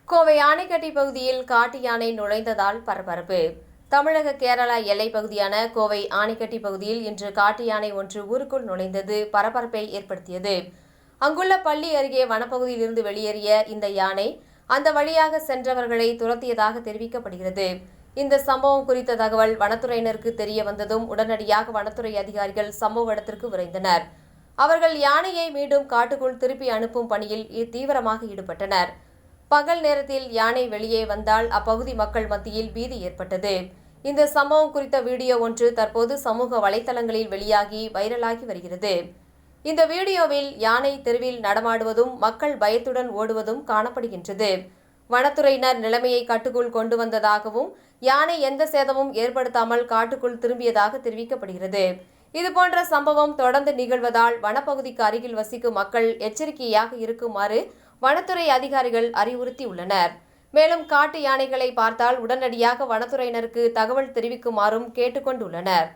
கோவை ஆனைக்கட்டி பகுதியில் காட்டு யானை நுழைந்ததால் பரபரப்பு. தமிழக கேரளா எல்லைப் பகுதியான கோவை ஆனைக்கட்டி பகுதியில் இன்று காட்டு யானை ஒன்று ஊருக்குள் நுழைந்தது பரபரப்பை ஏற்படுத்தியது. அங்குள்ள பள்ளி அருகே வனப்பகுதியில் இருந்து வெளியேறிய இந்த யானை அந்த வழியாக சென்றவர்களை துரத்தியதாக தெரிவிக்கப்படுகிறது. இந்த சம்பவம் குறித்த தகவல் வனத்துறையினருக்கு தெரிய வந்ததும் உடனடியாக வனத்துறை அதிகாரிகள் சம்பவ இடத்திற்கு விரைந்தனர். அவர்கள் யானையை மீண்டும் காட்டுக்குள் திருப்பி அனுப்பும் பணியில் தீவிரமாக ஈடுபட்டனர். பகல் நேரத்தில் யானை வெளியே வந்தால் அப்பகுதி மக்கள் மத்தியில் பீதி ஏற்பட்டது. இந்த சம்பவம் குறித்த வீடியோ ஒன்று தற்போது சமூக வலைதளங்களில் வெளியாகி வைரலாகி வருகிறது. இந்த வீடியோவில் யானை தெருவில் நடமாடுவதும் மக்கள் பயத்துடன் ஓடுவதும் காணப்படுகின்றது. வனத்துறையினர் நிலைமையை கட்டுக்குள் கொண்டு வந்ததாகவும் யானை எந்த சேதமும் ஏற்படுத்தாமல் காட்டுக்குள் திரும்பியதாக தெரிவிக்கப்படுகிறது. இதுபோன்ற சம்பவம் தொடர்ந்து நிகழ்வதால் வனப்பகுதிக்கு அருகில் வசிக்கும் மக்கள் எச்சரிக்கையாக இருக்குமாறு வனத்துறை அதிகாரிகள் அறிவுறுத்தியுள்ளனர். மேலும் காட்டு யானைகளை பார்த்தால் உடனடியாக வனத்துறையினருக்கு தகவல் தெரிவிக்குமாறும் கேட்டுக்கொண்டுள்ளனர்.